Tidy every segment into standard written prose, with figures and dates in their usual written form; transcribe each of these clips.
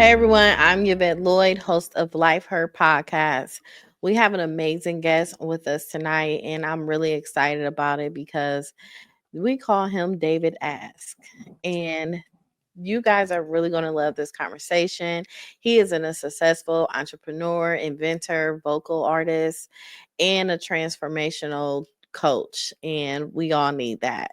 Hey everyone, I'm Yvette Lloyd, host of Life Her podcast. We have an amazing guest with us tonight, and I'm really excited about it because we call him David Ask. And you guys are really going to love this conversation. He is a successful entrepreneur, inventor, vocal artist, and a transformational coach, and we all need that.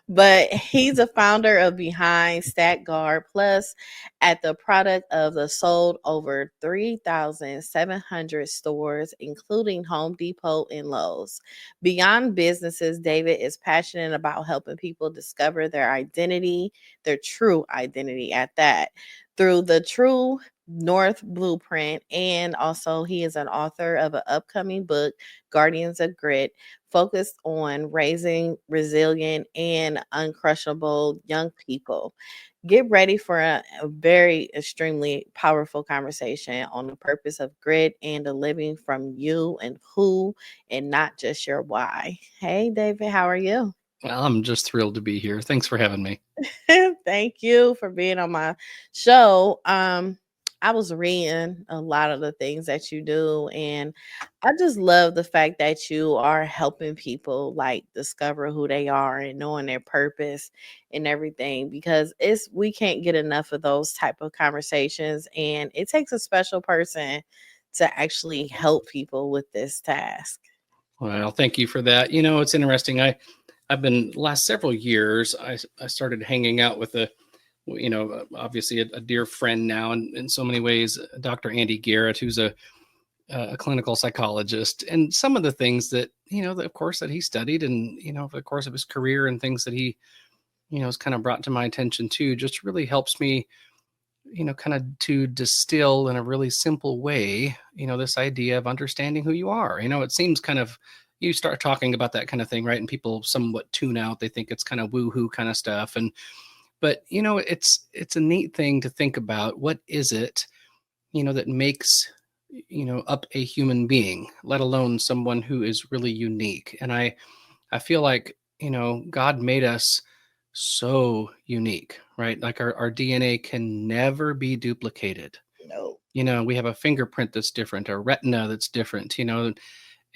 But he's a founder of Behind Stack Guard Plus, at the product of the sold over 3,700 stores, including Home Depot and Lowe's. Beyond businesses, David is passionate about helping people discover their identity, their true identity at that, through the True North Blueprint. And also, he is an author of an upcoming book, Guardians of Grit, focused on raising resilient and uncrushable young people. Get ready for a very extremely powerful conversation on the purpose of grit and the living from you and who, and not just your why. Hey, David, how are you? Well, I'm just thrilled to be here. Thanks for having me. Thank you for being on my show. I was reading a lot of the things that you do, and I just love the fact that you are helping people like discover who they are and knowing their purpose and everything, because it's we can't get enough of those type of conversations, and it takes a special person to actually help people with this task. Well, thank you for that. It's interesting. I've been last several years. I started hanging out with obviously a dear friend now, and in so many ways, Dr. Andy Garrett, who's a clinical psychologist, and some of the things that of course, that he studied, and over the course of his career, and things that he has kind of brought to my attention too, just really helps me kind of to distill in a really simple way, this idea of understanding who you are. It seems kind of, you start talking about that kind of thing, right? And people somewhat tune out. They think it's kind of woo-hoo kind of stuff. But it's a neat thing to think about. What is it, that makes, up a human being, let alone someone who is really unique? And I feel like, God made us so unique, right? Like our DNA can never be duplicated. No. We have a fingerprint that's different, a retina that's different,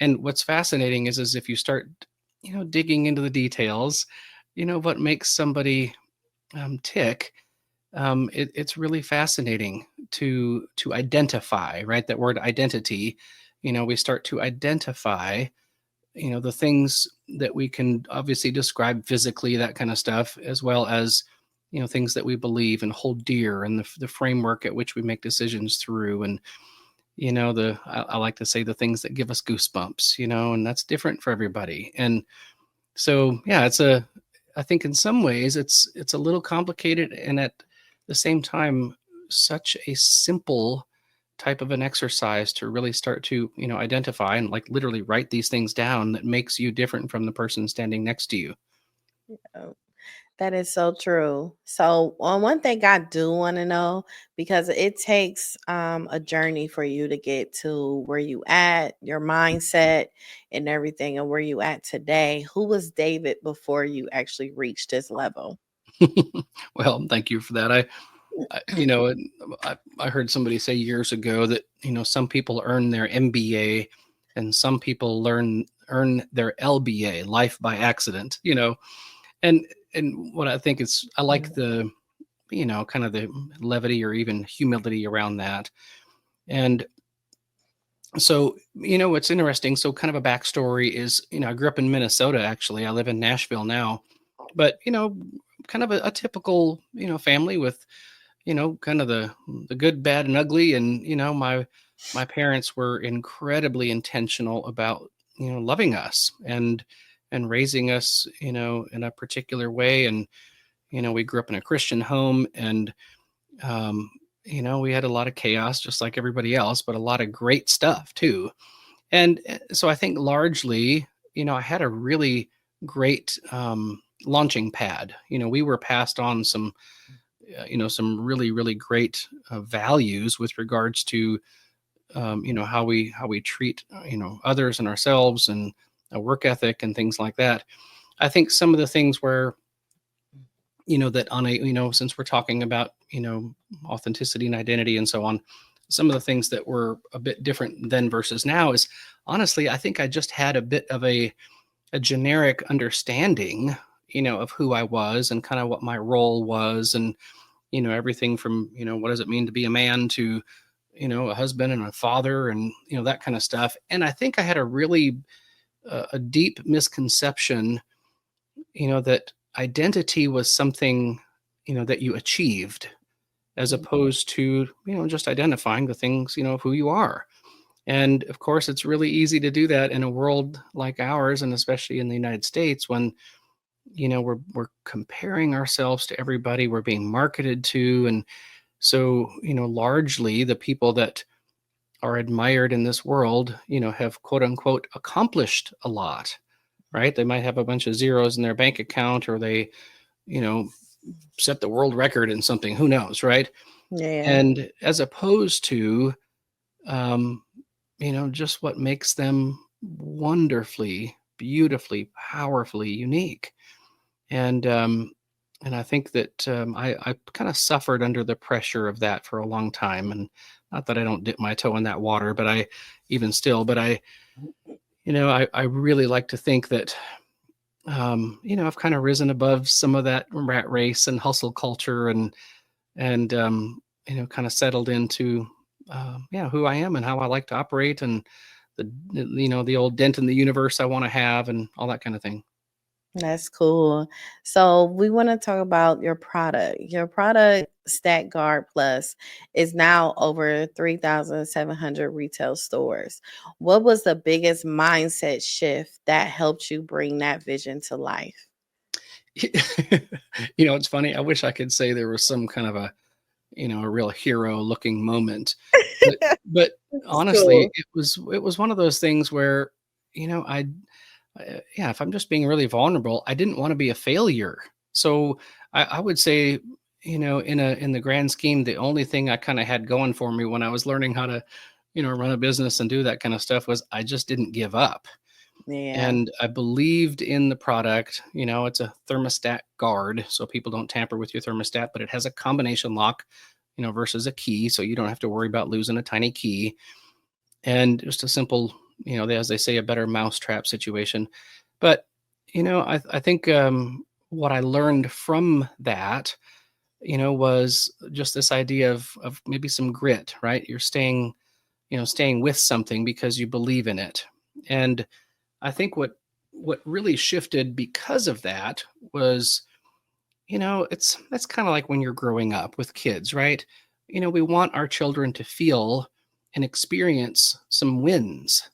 and what's fascinating is if you start, digging into the details, what makes somebody tick, it's really fascinating to identify, right? That word identity, we start to identify the things that we can obviously describe physically, that kind of stuff, as well as things that we believe and hold dear, and the framework at which we make decisions through, and I like to say the things that give us goosebumps, and that's different for everybody. And so yeah, I think in some ways it's a little complicated, and at the same time such a simple type of an exercise to really start to identify and like literally write these things down that makes you different from the person standing next to you. Oh, that is so true. So, one thing I do want to know, because it takes a journey for you to get to where you at, your mindset and everything, and where you at today. Who was David before you actually reached this level? Well, thank you for that. I heard somebody say years ago that some people earn their MBA and some people earn their LBA, life by accident. And what I think is, I like the kind of the levity or even humility around that. And so what's interesting, so kind of a backstory is, I grew up in Minnesota. Actually, I live in Nashville now, but kind of a typical family with kind of the good, bad, and ugly. And my parents were incredibly intentional about loving us and raising us in a particular way. And we grew up in a Christian home, and we had a lot of chaos just like everybody else, but a lot of great stuff too. And so I think largely, I had a really great launching pad. We were passed on some really, really great values with regards to how we treat others and ourselves, and a work ethic and things like that. I think some of the things where that on a, since we're talking about, authenticity and identity and so on, some of the things that were a bit different then versus now is, honestly, I think I just had a bit of a generic understanding, of who I was and kind of what my role was. And, everything from, what does it mean to be a man to, a husband and a father and, that kind of stuff. And I think I had a really, a deep misconception, that identity was something, that you achieved, as opposed to, just identifying the things, of who you are. And of course, it's really easy to do that in a world like ours, and especially in the United States, when, we're comparing ourselves to everybody we're being marketed to. And so, largely the people that are admired in this world, have quote unquote accomplished a lot, right? They might have a bunch of zeros in their bank account, or they, you know, set the world record in something, who knows, right? Yeah. And as opposed to, um, just what makes them wonderfully, beautifully, powerfully unique. And, and I think that I kind of suffered under the pressure of that for a long time. And not that I don't dip my toe in that water, but I really like to think that, I've kind of risen above some of that rat race and hustle culture, and kind of settled into, who I am and how I like to operate, and the old dent in the universe I want to have, and all that kind of thing. That's cool. So we want to talk about your product. Your product, Stack Guard Plus, is now over 3,700 retail stores. What was the biggest mindset shift that helped you bring that vision to life? It's funny. I wish I could say there was some kind of a real hero looking moment, but but That's honestly, cool. it was one of those things where, yeah, if I'm just being really vulnerable, I didn't want to be a failure. So I would say, in the grand scheme, the only thing I kind of had going for me when I was learning how to, run a business and do that kind of stuff was I just didn't give up. Yeah. And I believed in the product. It's a thermostat guard, so people don't tamper with your thermostat, but it has a combination lock, versus a key, so you don't have to worry about losing a tiny key. And just a simple, as they say, a better mousetrap situation. But, I think what I learned from that, was just this idea of maybe some grit, right? You're staying with something because you believe in it. And I think what really shifted because of that was, that's kind of like when you're growing up with kids, right? We want our children to feel and experience some wins.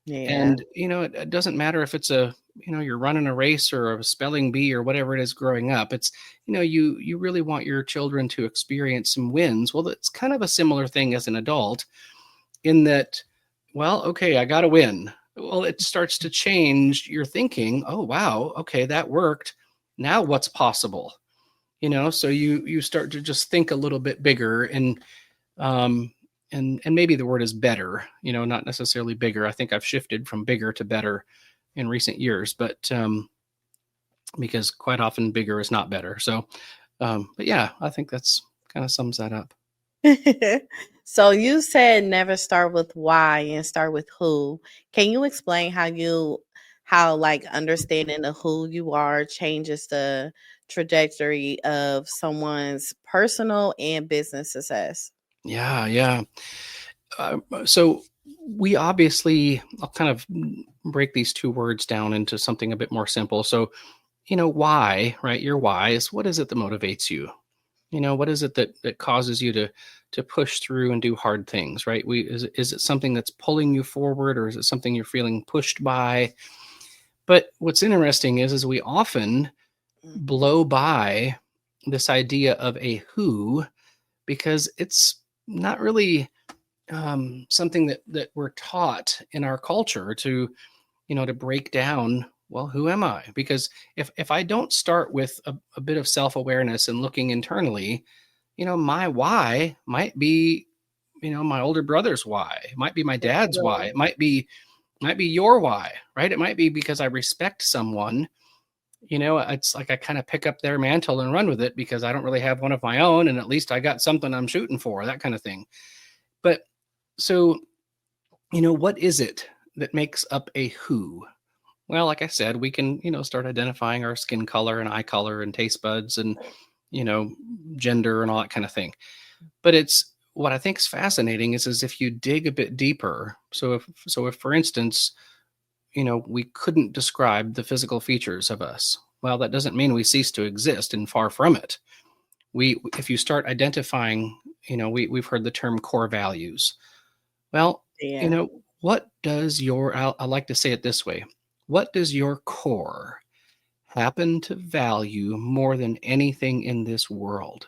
Yeah. And, it doesn't matter if it's you're running a race or a spelling bee or whatever it is growing up. It's, you really want your children to experience some wins. Well, it's kind of a similar thing as an adult, in that, well, okay, I got to win. Well, it starts to change your thinking. Oh, wow. Okay, that worked. Now what's possible? So you start to just think a little bit bigger, um, and maybe the word is better, not necessarily bigger. I think I've shifted from bigger to better in recent years, but because quite often bigger is not better. So, but yeah, I think that's kind of sums that up. So you said never start with why and start with who. Can you explain how like understanding the who you are changes the trajectory of someone's personal and business success? Yeah, yeah. So we obviously, I'll kind of break these two words down into something a bit more simple. So, why, right? Your why is, what is it that motivates you? What is it that causes you to push through and do hard things, right? Is it something that's pulling you forward, or is it something you're feeling pushed by? But what's interesting is we often Mhm. blow by this idea of a who, because it's not really something that we're taught in our culture to, to break down. Well, who am I? Because if I don't start with a bit of self-awareness and looking internally, my why might be, my older brother's why, it might be my dad's why, it might be your why, right? It might be because I respect someone, it's like I kind of pick up their mantle and run with it because I don't really have one of my own. And at least I got something I'm shooting for, that kind of thing. But so, what is it that makes up a who? Well, like I said, we can, start identifying our skin color and eye color and taste buds and, you know, gender and all that kind of thing. But it's what I think is fascinating is if you dig a bit deeper. So if for instance, we couldn't describe the physical features of us. Well, that doesn't mean we cease to exist, and far from it. If you start identifying, we've heard the term core values. Well, Yeah. what does I like to say it this way. What does your core happen to value more than anything in this world?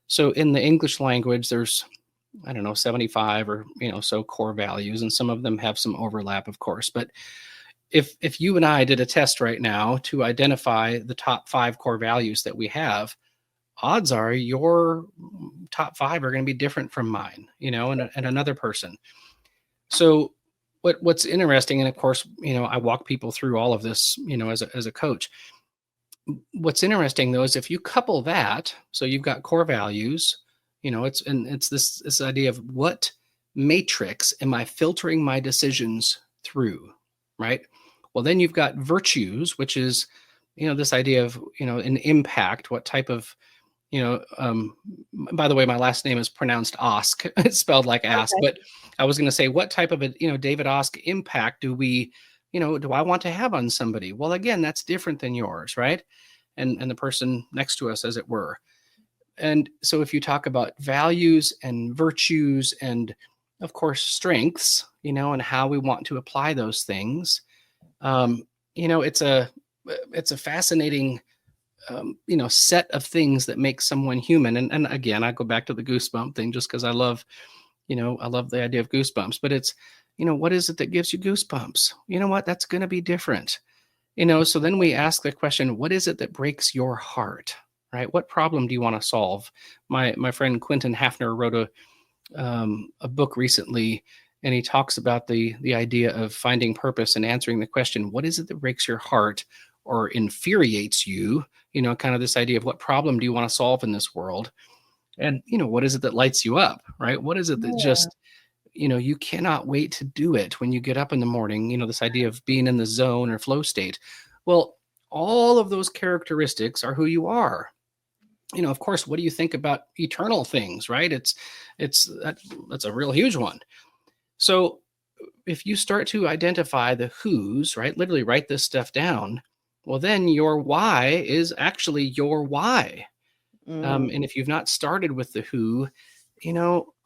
So in the English language, there's, I don't know, 75 or, so core values, and some of them have some overlap, of course. But if you and I did a test right now to identify the top 5 core values that we have, odds are your top 5 are going to be different from mine, and another person. So what's interesting, and of course, I walk people through all of this, as a coach. What's interesting though is if you couple that, so you've got core values, it's this idea of what matrix am I filtering my decisions through, right? Well, then you've got virtues, which is, this idea of, an impact, what type of, by the way, my last name is pronounced Osk. It's spelled like ask, Okay. but I was going to say, what type of a, David Osk impact do I want to have on somebody? Well, again, that's different than yours, right? And the person next to us, as it were. And so if you talk about values and virtues and of course, strengths, and how we want to apply those things, it's a fascinating, set of things that make someone human. And again, I go back to the goosebump thing just because I love the idea of goosebumps, but it's, what is it that gives you goosebumps? You know what? That's going to be different. So then we ask the question, what is it that breaks your heart, right? What problem do you want to solve? My friend Quentin Hafner wrote a book recently, and he talks about the idea of finding purpose and answering the question, what is it that breaks your heart or infuriates you? Kind of this idea of what problem do you want to solve in this world? And, what is it that lights you up, right? What is it that Yeah. just, you cannot wait to do it when you get up in the morning, this idea of being in the zone or flow state. Well, all of those characteristics are who you are. Of course, what do you think about eternal things, right? That's a real huge one. So if you start to identify the who's, right, literally write this stuff down, well, then your why is actually your why. Mm, And if you've not started with the who,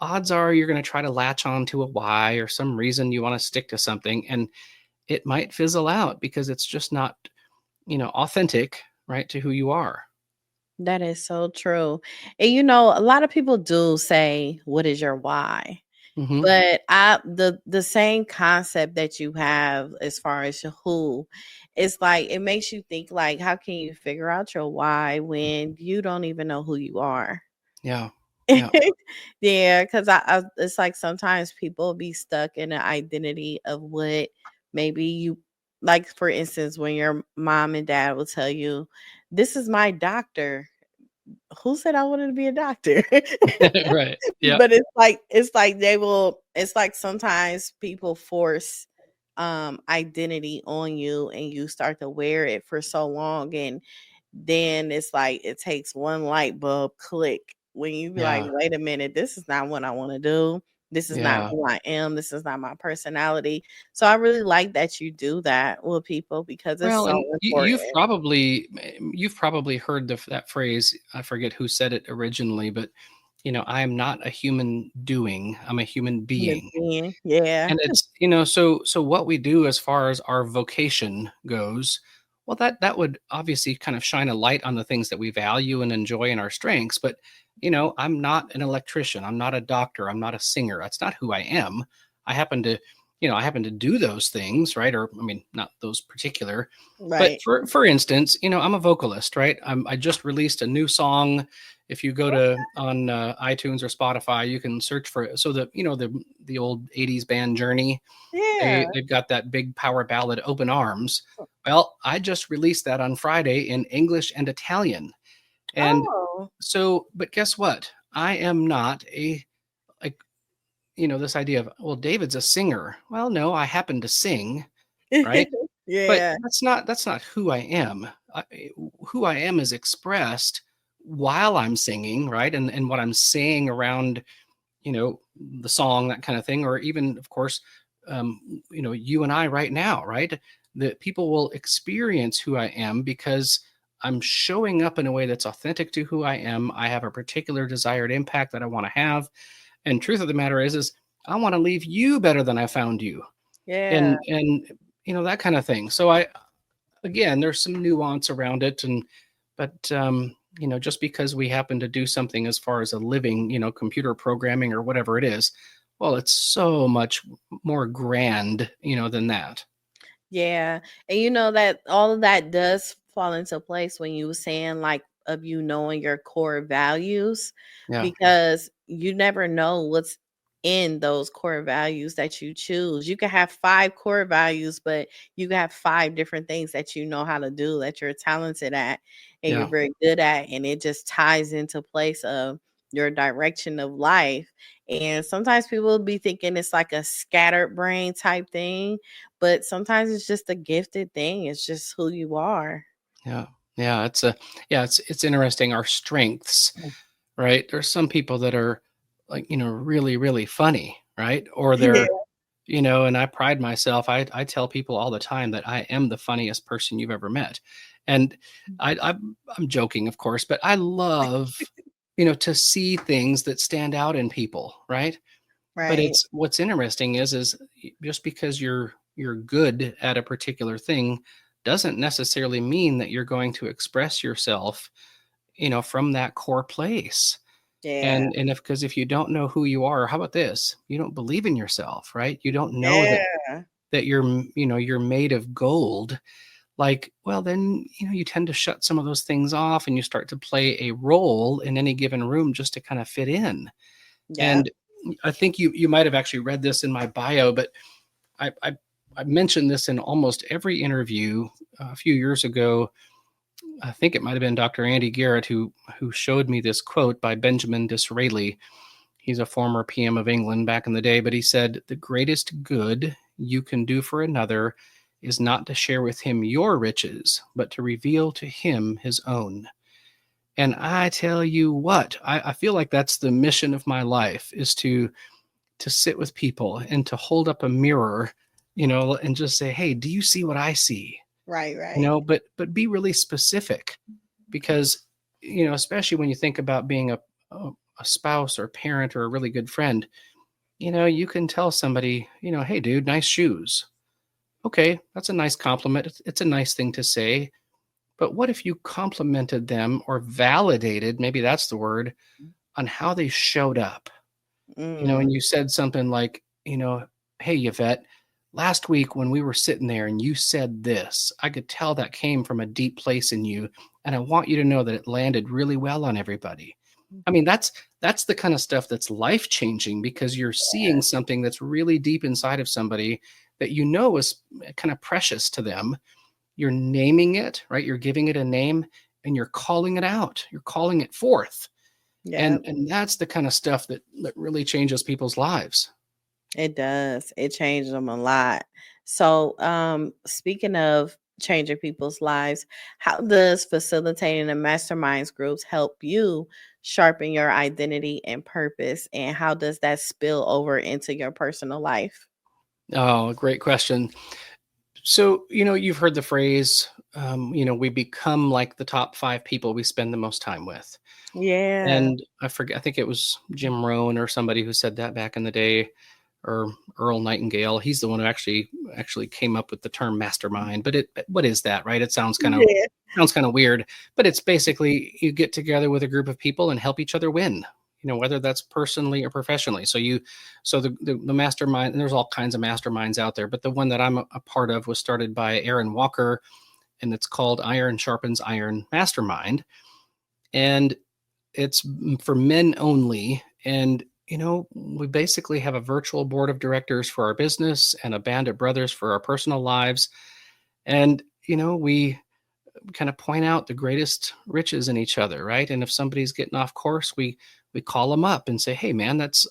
odds are you're going to try to latch on to a why or some reason you want to stick to something, and it might fizzle out because it's just not, authentic, right, to who you are. that is so true. And a lot of people do say, "What is your why?" Hmm. But the same concept that you have as far as your who, it's like it makes you think like, how can you figure out your why when you don't even know who you are? Yeah. Yeah. Yeah, because I it's like sometimes people be stuck in an identity of what maybe you like. For instance, when your mom and dad will tell you, "This is my doctor." Who said I wanted to be a doctor? Right. Yeah. But it's like they will it's like sometimes people force identity on you and you start to wear it for so long, and then it's like it takes one light bulb click when you be like, Yeah. wait a minute, this is not what I want to do. This is not Yeah. who I am. This is not my personality. So I really like that you do that with people because it's Well, so and important. you've probably heard that phrase. I forget who said it originally, but I am not a human doing. I'm a human Human being. being. Yeah. And it's, so what we do as far as our vocation goes, well, that would obviously kind of shine a light on the things that we value and enjoy in our strengths. But, I'm not an electrician. I'm not a doctor. I'm not a singer. That's not who I am. I happen to, I happen to do those things, right? Or, I mean, not those particular, but Right. for instance, I'm a vocalist, right? I just released a new song. If you go to on iTunes or Spotify, you can search for it. So the old 80s band Journey, Yeah. they've got that big power ballad Open Arms. Well, I just released that on Friday in English and Italian. And Oh. so, but guess what? I am not a like, this idea of, well, David's a singer. Well, no, I happen to sing, right? But Yeah. that's not who I am. Who I am is expressed while I'm singing, right? And what I'm saying around, the song, that kind of thing, or even, of course, you and I right now, right? That people will experience who I am because I'm showing up in a way that's authentic to who I am. I have a particular desired impact that I want to have. And truth of the matter is I want to leave you better than I found you. Yeah. And that kind of thing. So again, there's some nuance around it, but just because we happen to do something as far as a living, computer programming or whatever it is, well, it's so much more grand, than that. Yeah. And you know that all of that does fall into place when you were saying like of you knowing your core values, Yeah, because you never know what's in those core values that you choose. You can have five core values, but you can have five different things that you know how to do that you're talented at and you're yeah, very good at, and it just ties into place of your direction of life. And sometimes people will be thinking it's like a scattered brain type thing, but sometimes it's just a gifted thing. It's just who you are. yeah, yeah. It's interesting, our strengths, right? There's some people that are like, really, really funny, right? Or Yeah. they're, and I pride myself. I tell people all the time that I am the funniest person you've ever met. And I'm joking, of course, but I love, to see things that stand out in people, right? But Right. it's what's interesting is just because you're good at a particular thing doesn't necessarily mean that you're going to express yourself, from that core place. Yeah. And if you don't know who you are, how about this? You don't believe in yourself, right? You don't know that Yeah. you're made of gold. Like, well, then, you tend to shut some of those things off and you start to play a role in any given room just to kind of fit in. Yep. And I think you might have actually read this in my bio, but I mentioned this in almost every interview a few years ago. I think it might have been Dr. Andy Garrett who showed me this quote by Benjamin Disraeli. He's a former PM of England back in the day, but he said, "The greatest good you can do for another is not to share with him your riches, but to reveal to him his own." And I tell you what, I feel like that's the mission of my life, is to sit with people and to hold up a mirror, and just say, "Hey, do you see what I see?" Right, right. But be really specific, because especially when you think about being a spouse or parent or a really good friend, you can tell somebody, "Hey, dude, nice shoes." Okay, that's a nice compliment. It's a nice thing to say. But what if you complimented them or validated, maybe that's the word, on how they showed up? Mm. And you said something like, "Hey, Yvette, last week when we were sitting there and you said this, I could tell that came from a deep place in you. And I want you to know that it landed really well on everybody." I mean, that's the kind of stuff that's life changing, because you're seeing something that's really deep inside of somebody that is kind of precious to them. You're naming it, right? You're giving it a name and you're calling it out. You're calling it forth. Yeah, And that's the kind of stuff that really changes people's lives. it does. It changed them a lot. So, speaking of changing people's lives, how does facilitating the masterminds groups help you sharpen your identity and purpose? And how does that spill over into your personal life? Oh, great question. So, you've heard the phrase, we become like the top 5 people we spend the most time with. Yeah. And I forget, I think it was Jim Rohn or somebody who said that back in the day, or Earl Nightingale. He's the one who actually came up with the term mastermind. But what is that, right? It Yeah. sounds kind of weird, but it's basically you get together with a group of people and help each other win. Whether that's personally or professionally. So the mastermind, and there's all kinds of masterminds out there, but the one that I'm a part of was started by Aaron Walker, and it's called Iron Sharpens Iron Mastermind. And it's for men only. And, we basically have a virtual board of directors for our business and a band of brothers for our personal lives. And, we kind of point out the greatest riches in each other, right? And if somebody's getting off course, we call them up and say, "Hey, man, that's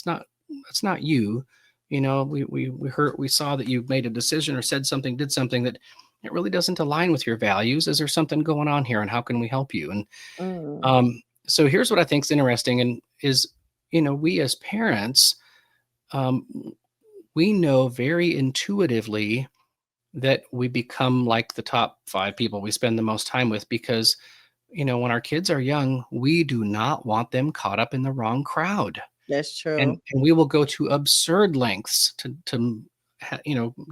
not you. We heard, we saw that you made a decision or said something, did something that it really doesn't align with your values. Is there something going on here, and how can we help you?" And Mm, so here's what I think is interesting, and is we as parents, um, we know very intuitively that we become like the top 5 people we spend the most time with, because when our kids are young, we do not want them caught up in the wrong crowd, that's and true. we will go to absurd lengths to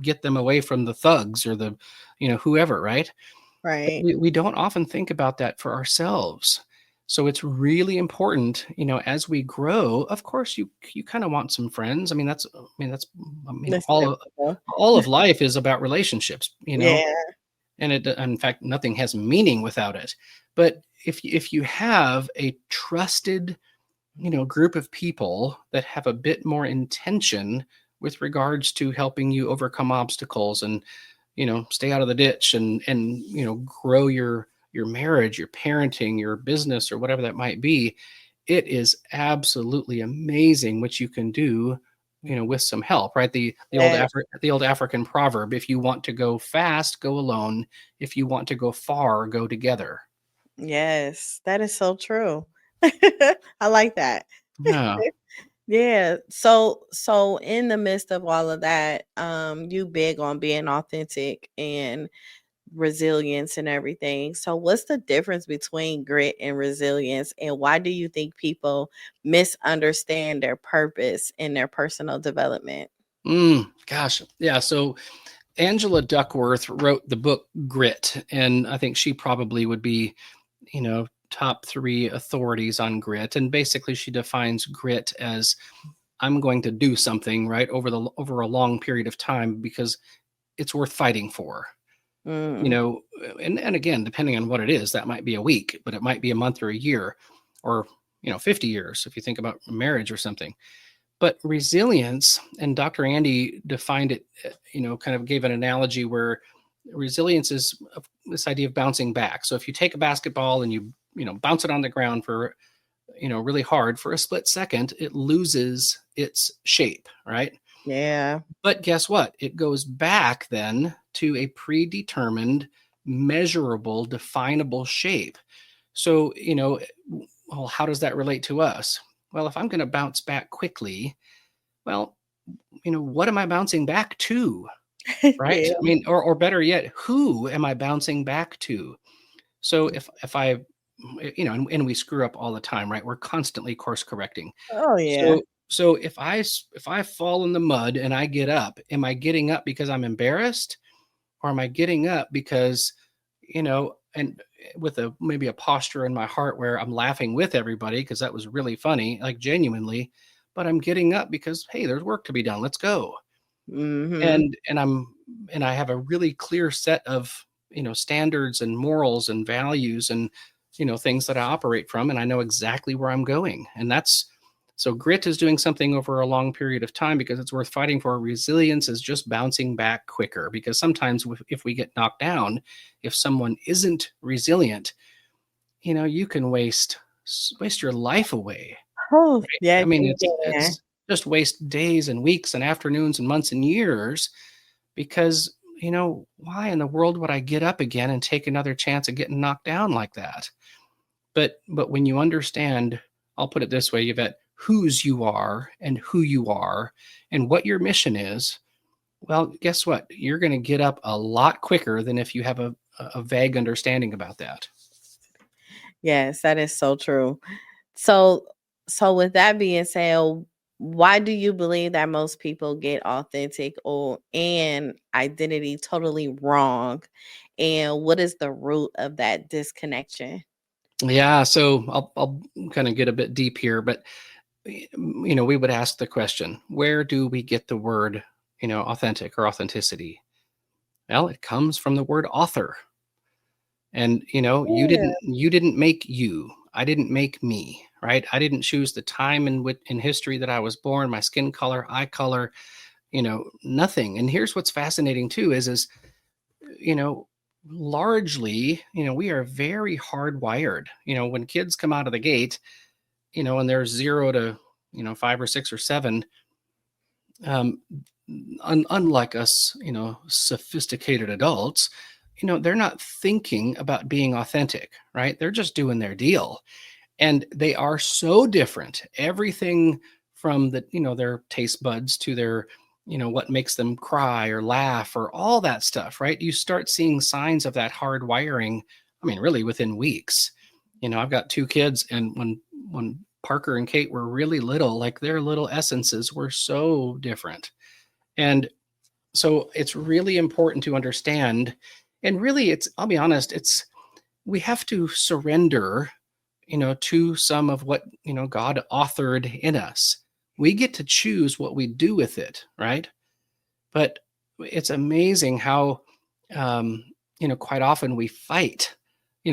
get them away from the thugs or the whoever, right? But Right. we don't often think about that for ourselves. So it's really important, as we grow. Of course, you kind of want some friends. That's That's typical. all of life is about relationships, Yeah. and in fact, nothing has meaning without it. But if you have a trusted, group of people that have a bit more intention with regards to helping you overcome obstacles and stay out of the ditch, and grow your marriage, your parenting, your business, or whatever that might be, it is absolutely amazing what you can do with some help, right? Yes. The old African proverb: if you want to go fast, go alone; if you want to go far, go together. Yes. That is so true. I like that. Yeah. Yeah. So in the midst of all of that, you big on being authentic and resilience and everything. So what's the difference between grit and resilience, and why do you think people misunderstand their purpose in their personal development? Gosh, yeah. So Angela Duckworth wrote the book Grit, and I think she probably would be, top 3 authorities on grit. And basically, she defines grit as, I'm going to do something, right, over a long period of time because it's worth fighting for. You Mm, know, and again, depending on what it is, that might be a week, but it might be a month or a year, or 50 years if you think about marriage or something. But resilience, and Dr. Andy defined it, kind of gave an analogy where resilience is this idea of bouncing back. So if you take a basketball and you bounce it on the ground for really hard for a split second, it loses its shape, right? yeah. But guess what? It goes back then to a predetermined, measurable, definable shape. So, well, how does that relate to us? Well, if I'm going to bounce back quickly, well, what am I bouncing back to? Right? Yeah. Or better yet, who am I bouncing back to? So if I, and we screw up all the time, right? We're constantly course correcting. Oh yeah. So if I fall in the mud and I get up, am I getting up because I'm embarrassed, or am I getting up because, and with maybe a posture in my heart where I'm laughing with everybody because that was really funny, like genuinely, but I'm getting up because, hey, there's work to be done. Let's go. Mhm. And I have a really clear set of standards and morals and values and things that I operate from, and I know exactly where I'm going. And that's so grit is doing something over a long period of time because it's worth fighting for. Resilience is just bouncing back quicker, because sometimes if we get knocked down, if someone isn't resilient, you can waste your life away. Oh, Right? I yes, mean, you can. it's just waste days and weeks and afternoons and months and years, because, why in the world would I get up again and take another chance of getting knocked down like that? But when you understand, I'll put it this way, Yvette, whose you are and who you are and what your mission is, well, guess what? You're going to get up a lot quicker than if you have a vague understanding about that. Yes, that is so true. So so with that being said, why do you believe that most people get authentic or and identity totally wrong? And what is the root of that disconnection? Yeah, so I'll kind of get a bit deep here, but we would ask the question, where do we get the word, authentic or authenticity? Well, it comes from the word author. And you Yeah. didn't make you. I didn't make me, right? I didn't choose the time in history that I was born, my skin color, eye color, nothing. And here's what's fascinating too is you know, largely, we are very hardwired. When kids come out of the gate, and they're 0 to, 5 or 6 or 7, um, unlike us, sophisticated adults, they're not thinking about being authentic, right? They're just doing their deal. And they are so different. Everything from their taste buds to their, what makes them cry or laugh or all that stuff, right? You start seeing signs of that hard wiring. I mean, really within weeks. I've got 2 kids, and when Parker and Kate were really little, like their little essences were so different. And so it's really important to understand. And really, I'll be honest, we have to surrender, to some of what, God authored in us. We get to choose what we do with it, right? But it's amazing how, quite often we fight,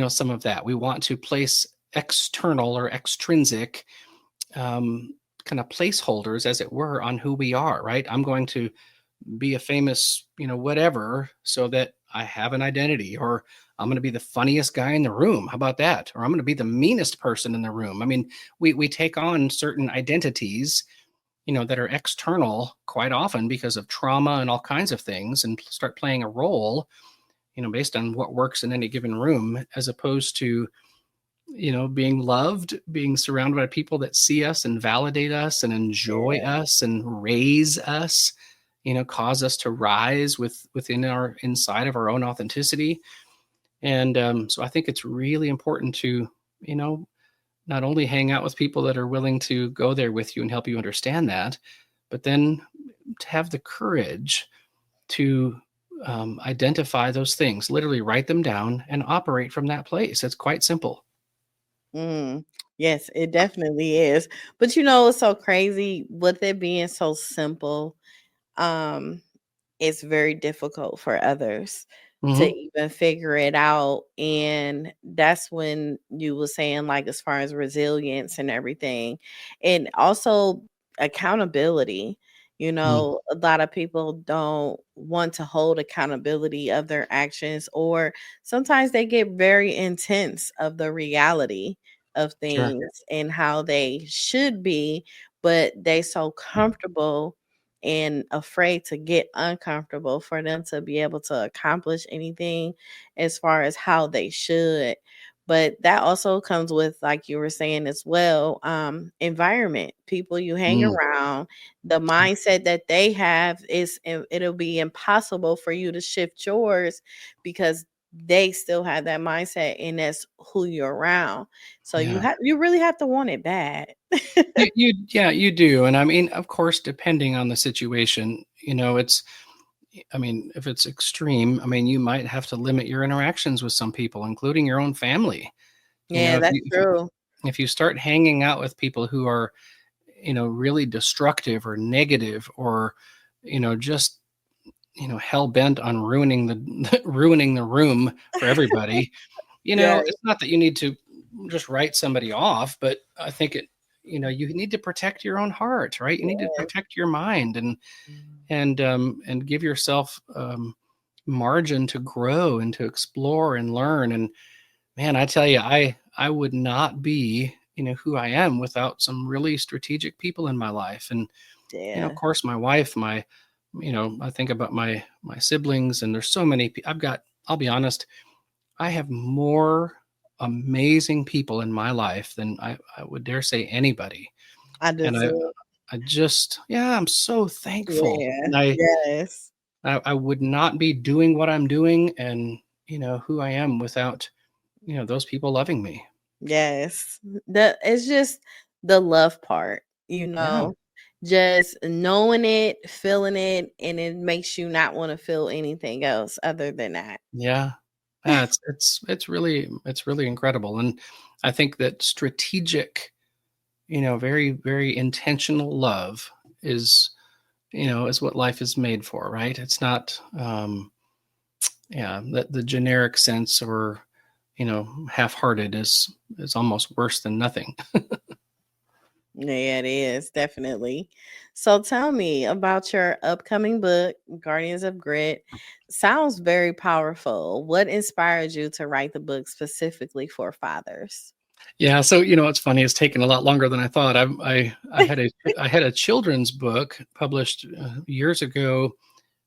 some of that. We want to place external or extrinsic kind of placeholders, as it were, on who we are, right? I'm going to be a famous, whatever, so that I have an identity, or I'm going to be the funniest guy in the room. How about that? Or I'm going to be the meanest person in the room. I mean, we take on certain identities, that are external quite often because of trauma and all kinds of things, and start playing a role, based on what works in any given room, as opposed to, being loved, being surrounded by people that see us and validate us and enjoy Yeah. us and raise us, cause us to rise within our inside of our own authenticity. And so I think it's really important to, not only hang out with people that are willing to go there with you and help you understand that, but then to have the courage to identify those things, literally write them down and operate from that place. It's quite simple. Mm. Yes, it definitely is. But it's so crazy with it being so simple. Um, it's very difficult for others to Hmm. even figure it out. And that's when you were saying, like, as far as resilience and everything, and also accountability. A lot of people don't want to hold accountability of their actions, or sometimes they get very intense of the reality of Sure. things and how they should be, but they so comfortable and afraid to get uncomfortable for them to be able to accomplish anything as far as how they should. But that also comes with, like you were saying as well, environment, people you hang Mm. around, the mindset that they have it'll be impossible for you to shift yours because they still have that mindset, and that's who you're around. So Yeah. you really have to want it bad. Yeah, you do. And I mean, of course, depending on the situation, I mean, if it's extreme, I mean, you might have to limit your interactions with some people, including your own family. Yeah, If that's you, if you, true. if you start hanging out with people who are, really destructive or negative, or, just, hell bent on ruining the, ruining the room for everybody, Yeah. it's not that you need to just write somebody off, but I think you need to protect your own heart, right? You need to protect your mind, and give yourself margin to grow and to explore and learn. And man, I tell you, I would not be, who I am without some really strategic people in my life. And of Yeah. course, my wife, I think about my siblings, and there's so many. I've got. I'll be honest, I have more amazing people in my life than I would dare say anybody. I do And too. I just, yeah, I'm so thankful. Yeah. And Yes. I would not be doing what I'm doing, and, who I am without, those people loving me. Yes. It's just the love part, Yeah. just knowing it, feeling it, and it makes you not want to feel anything else other than that. Yeah. Yeah. It's really incredible. And I think that strategic, very, very intentional love is, is what life is made for, right? It's not, yeah, the generic sense, or, half-hearted is almost worse than nothing. Yeah, it is definitely. So tell me about your upcoming book, Guardians of Grit. Sounds very powerful. What inspired you to write the book specifically for fathers? Yeah, so what's funny, it's taken a lot longer than I thought. I had a children's book published years ago.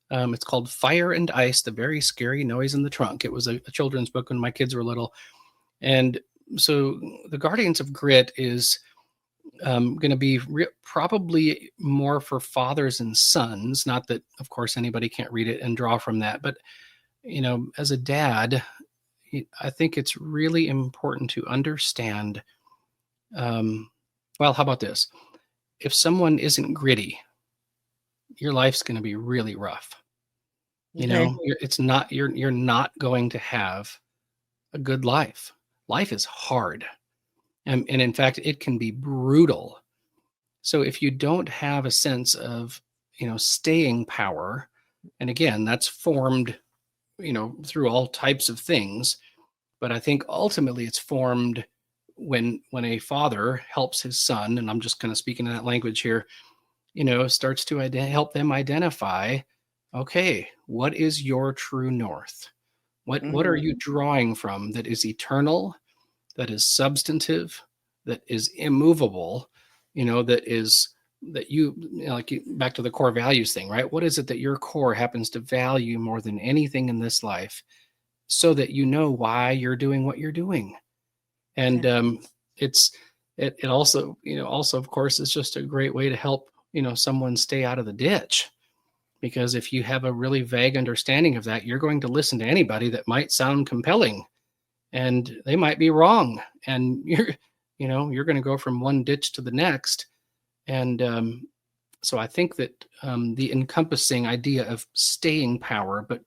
It's called Fire and Ice: The Very Scary Noise in the Trunk. It was a children's book when my kids were little, and so the Guardians of Grit is going to be probably more for fathers and sons. Not that, of course, anybody can't read it and draw from that, but as a dad, I think it's really important to understand. Well, how about this? If someone isn't gritty, your life's going to be really rough. Okay. It's not you're not going to have a good life. Life is hard, and in fact, it can be brutal. So if you don't have a sense of staying power, and again, that's formed through all types of things, but I think ultimately it's formed when a father helps his son, and I'm just kind of speaking in that language here, starts to help them identify, okay, what is your true north? What are you Mhm. drawing from that is eternal, that is substantive, that is immovable, that is that like back to the core values thing, right? What is it that your core happens to value more than anything in this life, so that you know why you're doing what you're doing? Yeah. And it's it also also, of course, it's just a great way to help someone stay out of the ditch, because if you have a really vague understanding of that, you're going to listen to anybody that might sound compelling, and they might be wrong, and you're going to go from one ditch to the next. And so I think that the encompassing idea of staying power but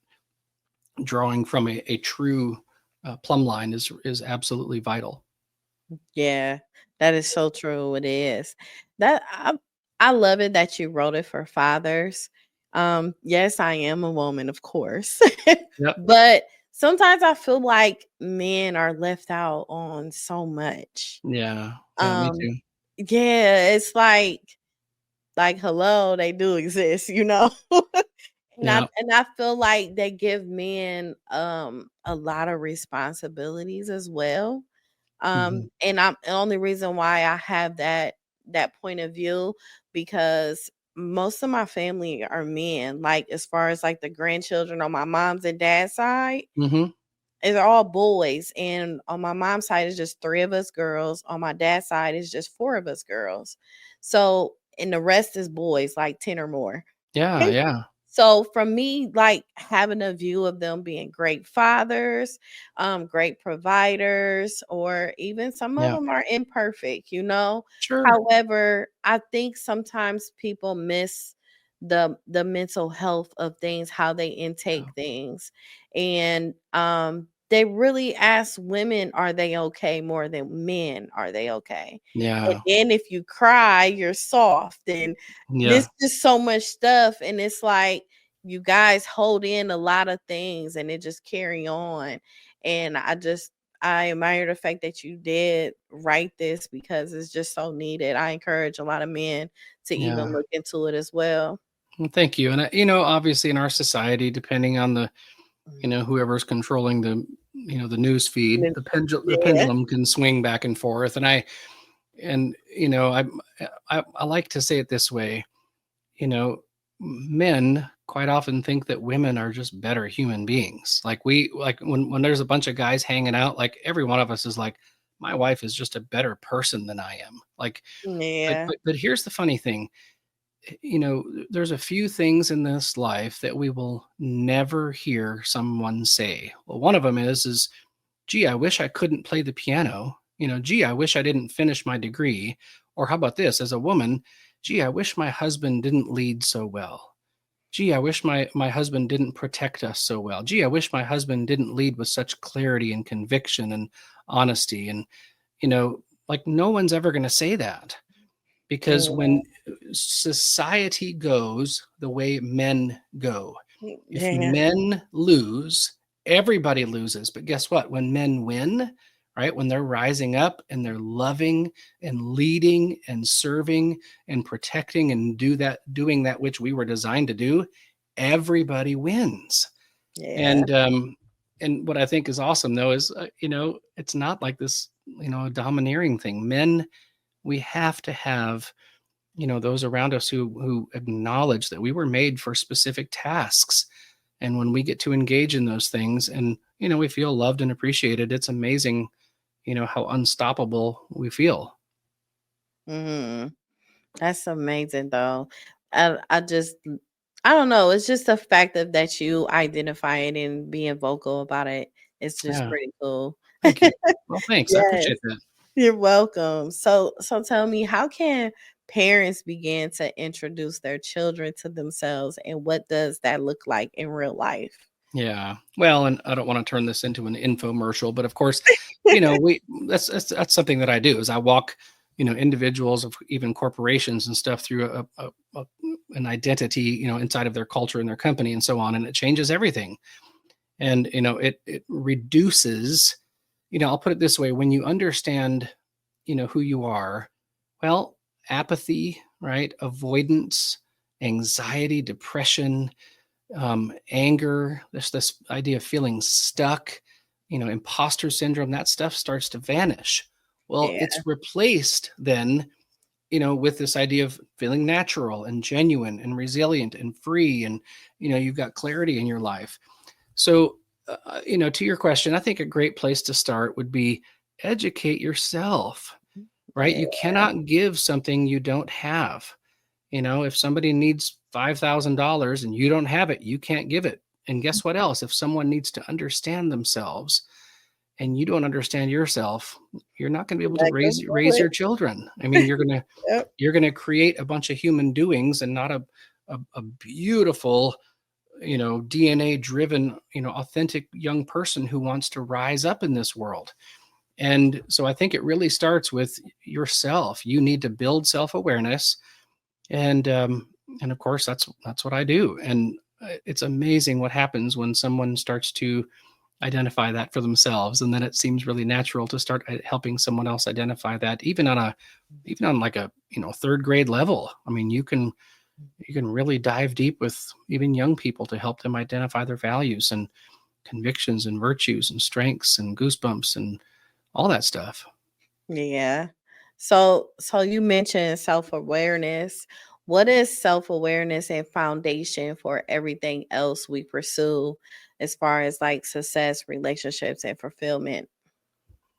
drawing from a true plumb line is absolutely vital. Yeah, that is so true. It is. I love it that you wrote it for fathers. Yes, I am a woman, of course. Yep. But sometimes I feel like men are left out on so much. Yeah. Yeah. Me Um too. yeah, it's like hello, they do exist, you know? Yeah. And I feel like they give men a lot of responsibilities as well. Hmm. And I'm the only reason why I have that point of view because most of my family are men. Like as far as like the grandchildren on my mom's and dad's side, Hmm. it's all boys. And on my mom's side, it's just three of us girls. On my dad's side, it's just four of us girls. So and the rest is boys, like 10 or more. Yeah. Yeah. So from me, like having a view of them being great fathers, great providers, or even some of Yeah. them are imperfect, you know. Sure. However, I think sometimes people miss the mental health of things, how they Yeah. intake things. And they really ask women, are they okay more than men, are they okay? And Yeah. then if you cry, you're soft. And Yeah. this just so much stuff. And it's like you guys hold in a lot of things and it just carry on. And I admire the fact that you did write this because it's just so needed. I encourage a lot of men to even Yeah. look into it as well. Well, thank you. And obviously in our society, depending on the whoever's controlling the news feed, Mm. the Yeah. pendulum can swing back and forth. And I like to say it this way. you know Men quite often think that women are just better human beings. Like when there's a bunch of guys hanging out, like every one of us is like, my wife is just a better person than I am. Like, but Yeah. but, but here's the funny thing. There's a few things in this life that we will never hear someone say. Well, one of them is, gee, I wish I couldn't play the piano. Gee, I wish I didn't finish my degree. Or how about this, as a woman, gee, I wish my husband didn't lead so well. Gee, I wish my husband didn't protect us so well. Gee, I wish my husband didn't lead with such clarity and conviction and honesty. And, like, no one's ever going to say that, because Mm. when society goes the way men go, if Yeah. men lose, everybody loses. But guess what? When men win, right? When they're rising up and they're loving and leading and serving and protecting and doing that which we were designed to do, everybody wins. Yeah. And what I think is awesome though is it's not like this domineering thing. Men, we have to have those around us who acknowledge that we were made for specific tasks. And when we get to engage in those things and we feel loved and appreciated, it's amazing how unstoppable we feel. Hmm. That's amazing, though. I just, I don't know. It's just the fact of that you identify it and being vocal about it. It's just Yeah, pretty cool. thank you. Well, thanks, I Yes, appreciate that. you're welcome. So tell me, how can parents begin to introduce their children to themselves, and what does that look like in real life? Yeah. Well, and I don't want to turn this into an infomercial, but of course, we that's something that I do is I walk, individuals of even corporations and stuff through an identity, inside of their culture and their company and so on, and it changes everything. And it reduces, I'll put it this way: when you understand, who you are, well, apathy, right, avoidance, anxiety, depression, anger, this idea of feeling stuck, imposter syndrome, that stuff starts to vanish. Well, Yeah. it's replaced then, with this idea of feeling natural and genuine and resilient and free, and you've got clarity in your life. So, to your question, I think a great place to start would be educate yourself, right? Yeah. You cannot give something you don't have. If somebody needs $5,000 and you don't have it, you can't give it. And guess what else? If someone needs to understand themselves and you don't understand yourself, you're not going to be able to Let them do raise it. your children. I mean, Yep. you're going to create a bunch of human doings and not a beautiful, DNA driven, authentic young person who wants to rise up in this world. And so I think it really starts with yourself. You need to build self-awareness, and of course that's what I do. And it's amazing what happens when someone starts to identify that for themselves, and then it seems really natural to start helping someone else identify that, even on like a third grade level. I mean, you can really dive deep with even young people to help them identify their values and convictions and virtues and strengths and goosebumps and all that stuff. Yeah. So you mentioned self-awareness. What is self-awareness and foundation for everything else we pursue as far as like success, relationships, and fulfillment?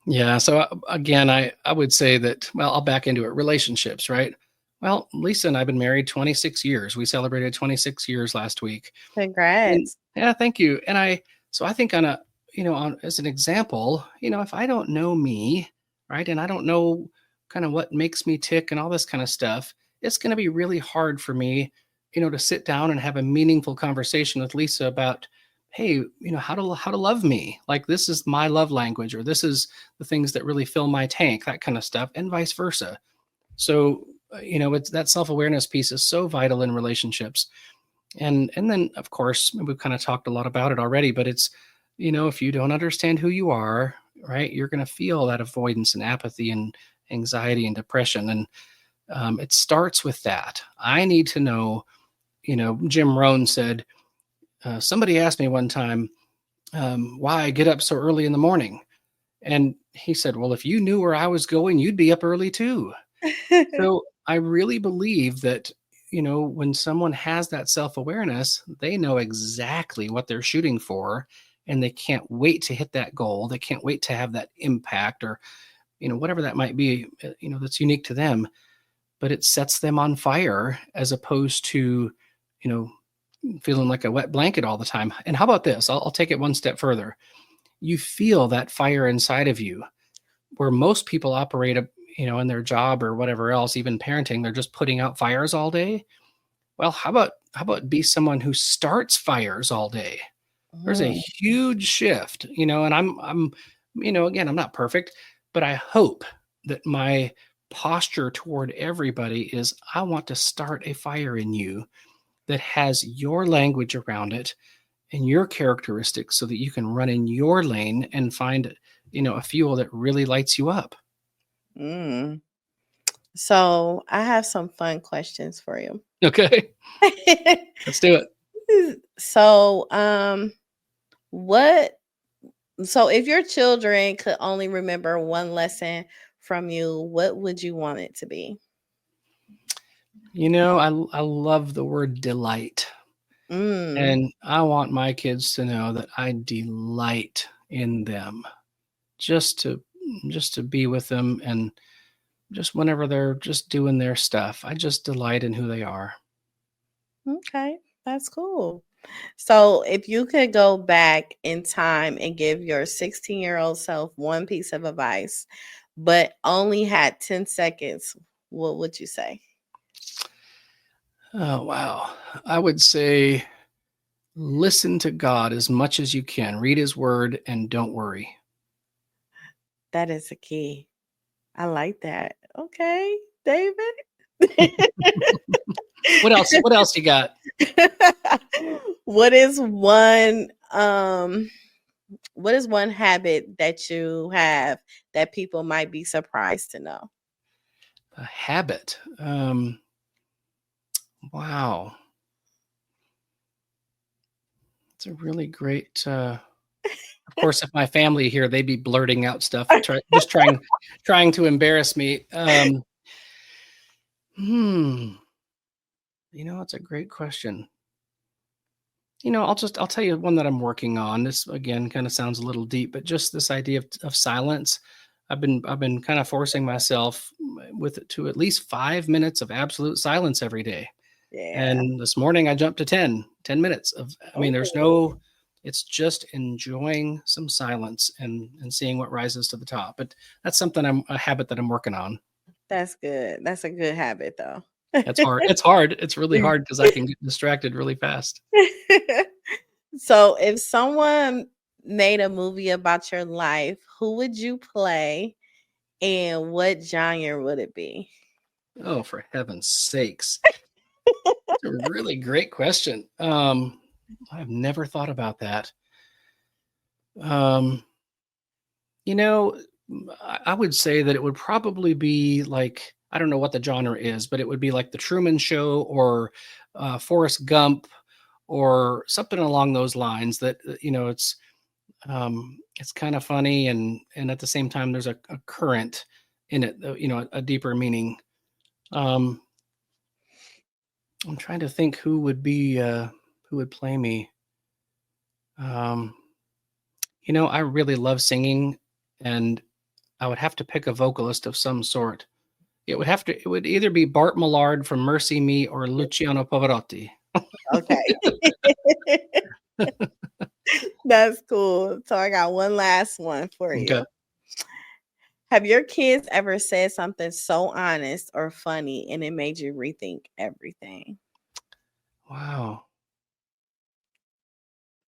Yeah. So again, I would say that, well, I'll back into it. Relationships, right? Well, Lisa and I've been married 26 years. We celebrated 26 years last week. And Congrats. yeah, thank you. So I think on as an example, if I don't know me, right, and I don't know kind of what makes me tick and all this kind of stuff, it's going to be really hard for me, to sit down and have a meaningful conversation with Lisa about, hey, how to love me. Like, this is my love language, or this is the things that really fill my tank, that kind of stuff, and vice versa. So, it's that self-awareness piece is so vital in relationships. And then of course we've kind of talked a lot about it already, but it's, if you don't understand who you are, right, you're going to feel that avoidance and apathy and anxiety and depression. And it starts with that. I need to know. Jim Rohn said, somebody asked me one time, why I get up so early in the morning. And he said, well, if you knew where I was going, you'd be up early too. So I really believe that, when someone has that self awareness, they know exactly what they're shooting for, and they can't wait to hit that goal. They can't wait to have that impact, or, whatever that might be, that's unique to them. But it sets them on fire as opposed to, you know, feeling like a wet blanket all the time. And how about this? I'll take it one step further. You feel that fire inside of you, where most people operate, in their job or whatever else, even parenting, they're just putting out fires all day. Well, how about be someone who starts fires all day? There's a Mm, huge shift, and I'm, again, I'm not perfect, but I hope that my posture toward everybody is, I want to start a fire in you that has your language around it, and your characteristics so that you can run in your lane and find, a fuel that really lights you up. Mm. So I have some fun questions for you. Okay, let's do it. So, what? So, if your children could only remember one lesson from you, what would you want it to be? I love the word delight. Mm, And I want my kids to know that I delight in them, just to just to be with them, and just whenever they're just doing their stuff. I just delight in who they are. okay, that's cool. So, if you could go back in time and give your 16-year-old self one piece of advice, but only had 10 seconds, what would you say? Oh, wow. I would say listen to God as much as you can. Read his word and don't worry. That is a key. I like that. Okay, David. What else you got? What is one habit that you have that people might be surprised to know? A habit. Wow. It's a really great of course, if my family here, they'd be blurting out stuff, just trying to embarrass me. Hmm. It's a great question. I'll tell you one that I'm working on. This again kind of sounds a little deep, but just this idea of silence. I've been kind of forcing myself with it to at least 5 minutes of absolute silence every day. Yeah. And this morning I jumped to 10 minutes of, I mean, Oh, it's just enjoying some silence and seeing what rises to the top. But that's a habit that I'm working on. that's good. That's a good habit though. It's hard. It's hard. It's really hard because I can get distracted really fast. So, if someone made a movie about your life, who would you play and what genre would it be? Oh, for heaven's sakes. It's a really great question. I've never thought about that. Um, you know, I would say that it would probably be like, I don't know what the genre is, but it would be like The Truman Show or Forrest Gump or something along those lines. That it's kind of funny, and at the same time there's a current in it, a deeper meaning. Um, I'm trying to think who would play me. Um, I really love singing, and I would have to pick a vocalist of some sort. It would either be Bart Millard from Mercy Me or Luciano Pavarotti. Okay. That's cool. So I got one last one for Okay. you. Have your kids ever said something so honest or funny and it made you rethink everything? Wow.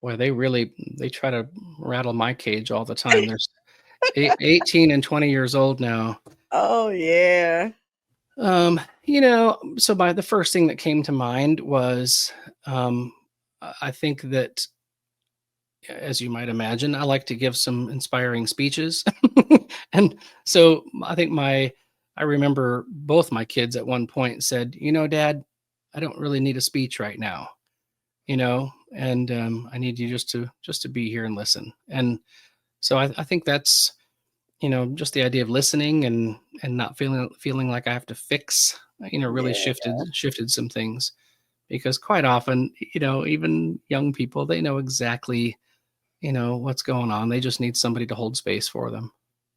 Boy, they try to rattle my cage all the time. There's 18 and 20 years old now. Oh yeah. So by the first thing that came to mind was, I think that, as you might imagine, I like to give some inspiring speeches. And so I remember both my kids at one point said, Dad, I don't really need a speech right now, and I need you just to be here and listen. And so I think that's, just the idea of listening and not feeling like I have to fix, really Yeah. shifted some things, because quite often, even young people, they know exactly, what's going on. They just need somebody to hold space for them.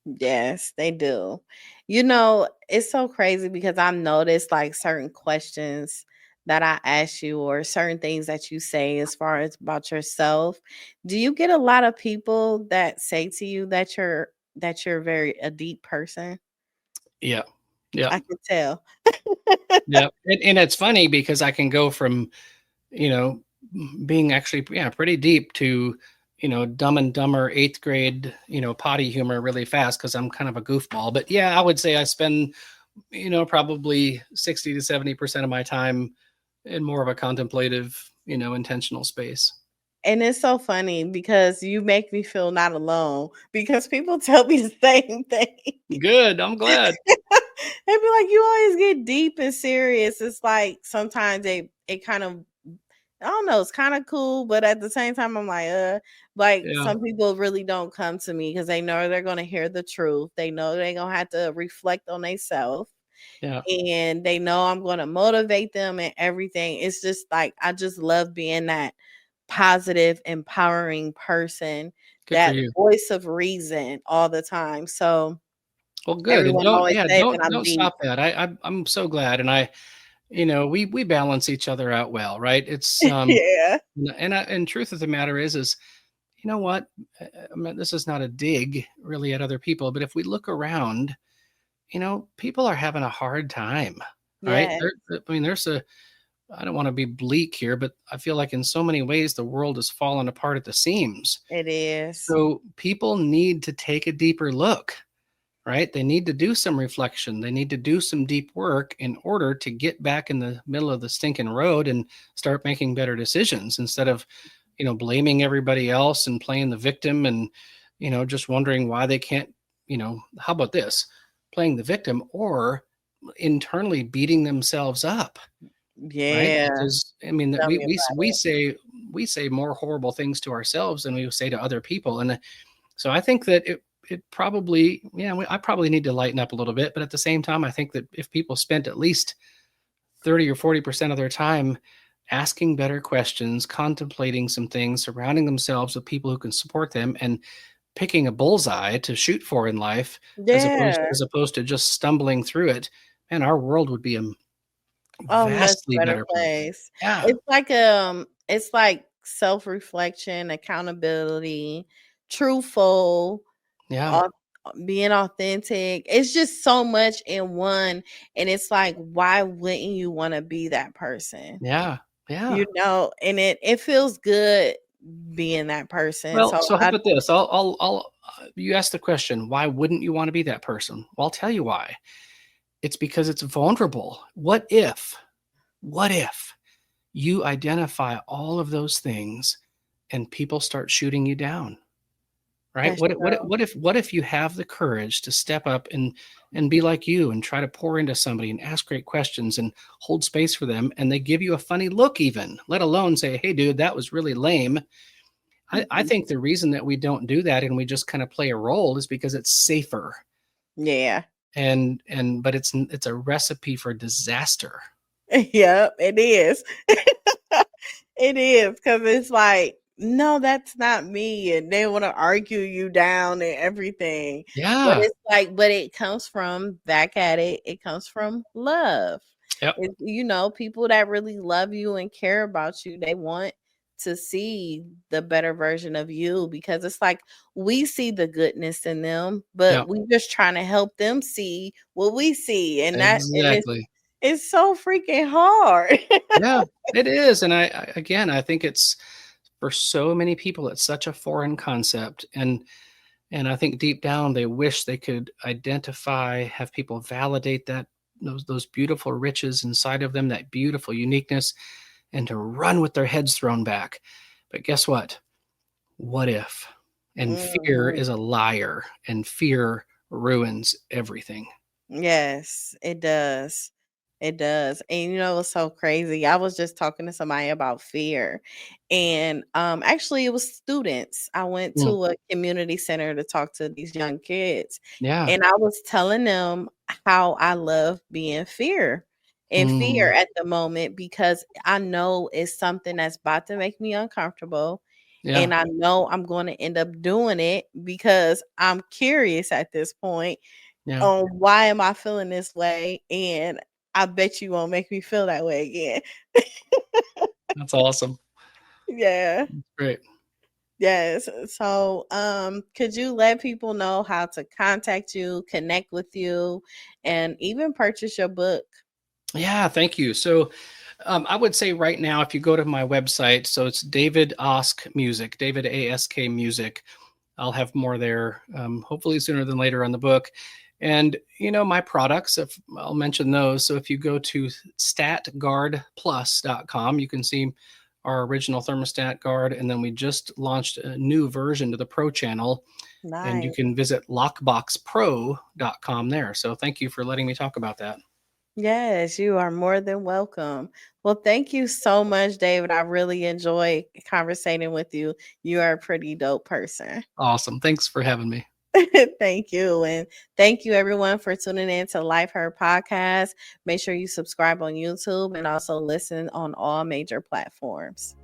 Yes, they do. It's so crazy because I've noticed like certain questions that I ask you or certain things that you say as far as about yourself. Do you get a lot of people that say to you that you're very a deep person? Yeah. Yeah. I can tell. Yeah. And it's funny because I can go from, you know, being actually, yeah, pretty deep to, Dumb and Dumber eighth grade, potty humor really fast because I'm kind of a goofball. But yeah, I would say I spend, probably 60 to 70% of my time in more of a contemplative, intentional space. And it's so funny because you make me feel not alone because people tell me the same thing. Good. I'm glad. They be like, you always get deep and serious. It's like sometimes it kind of, I don't know, it's kind of cool, but at the same time, I'm like Yeah. some people really don't come to me because they know they're gonna hear the truth. They know they're gonna have to reflect on themselves, Yeah. and they know I'm gonna motivate them and everything. It's just like I just love being that positive, empowering person, Good for that you. voice of reason all the time. So Well, good. And everyone don't, always yeah, say that I'm don't deep. stop that. I'm so glad. And we balance each other out well, right? It's, Yeah. and truth of the matter is, you know what? I mean, this is not a dig really at other people, but if we look around, people are having a hard time, right? Yeah, I mean, I don't want to be bleak here, but I feel like in so many ways the world has fallen apart at the seams. it is. So people need to take a deeper look, right? They need to do some reflection. They need to do some deep work in order to get back in the middle of the stinking road and start making better decisions instead of, blaming everybody else and playing the victim and, just wondering why they can't, how about this? Playing the victim or internally beating themselves up, right? Yeah. Because I mean that Tell we me we about we it. say more horrible things to ourselves than we say to other people, and so I think that it probably, yeah, I probably need to lighten up a little bit, but at the same time, I think that if people spent at least 30 or 40% of their time asking better questions, contemplating some things, surrounding themselves with people who can support them, and picking a bullseye to shoot for in life, Yeah. as opposed to just stumbling through it, man, our world would be a Oh, much vastly better better place. place. Yeah, It's like self-reflection, accountability, truthful, yeah, au- being authentic. It's just so much in one. And it's like, why wouldn't you want to be that person? yeah, yeah. And it feels good being that person. Well, So so how I about this? You asked the question, why wouldn't you want to be that person? Well, I'll tell you why. It's because it's vulnerable. What if you identify all of those things and people start shooting you down? Right? that's true. What if you have the courage to step up and be like you and try to pour into somebody and ask great questions and hold space for them and they give you a funny look even, let alone say, "Hey dude, that was really lame." I Mhm. think the reason that we don't do that and we just kind of play a role is because it's safer. Yeah. But it's a recipe for disaster. Yep, it is. It is because it's like, no, that's not me, and they want to argue you down and everything. But Yeah. it's like, but it comes from back at it. It comes from love. Yep. People that really love you and care about you, they want to see the better version of you because it's like we see the goodness in them, but Yep. we just trying to help them see what we see, and Exactly. it's so freaking hard. Yeah, it is, and I think it's for so many people, it's such a foreign concept, and I think deep down they wish they could identify, have people validate that those beautiful riches inside of them, that beautiful uniqueness, and to run with their heads thrown back. But guess what? What if? And fear Mhm. is a liar, and fear ruins everything. Yes, it does. It does. And what's so crazy? I was just talking to somebody about fear. And actually it was students. I went Mm, to a community center to talk to these young kids. yeah. And I was telling them how I love being in fear Mm, at the moment because I know it's something that's about to make me uncomfortable. yeah. And I know I'm going to end up doing it because I'm curious at this point Yeah. on why am I feeling this way, and I bet you won't make me feel that way again. That's awesome. Yeah. Great. Yes. So, could you let people know how to contact you, connect with you, and even purchase your book? Yeah, thank you. So, I would say right now, if you go to my website, so it's David Ask Music, David Ask Music. I'll have more there, hopefully sooner than later on the book. And my products, if I'll mention those. So if you go to statguardplus.com, you can see our original thermostat guard, and then we just launched a new version to the Pro channel, and you Nice. can visit lockboxpro.com there. So thank you for letting me talk about that. Yes, you are more than welcome. Well, thank you so much, David. I really enjoy conversating with you. You are a pretty dope person. Awesome. Thanks for having me. Thank you. And thank you, everyone, for tuning in to Life Her Podcast. Make sure you subscribe on YouTube and also listen on all major platforms.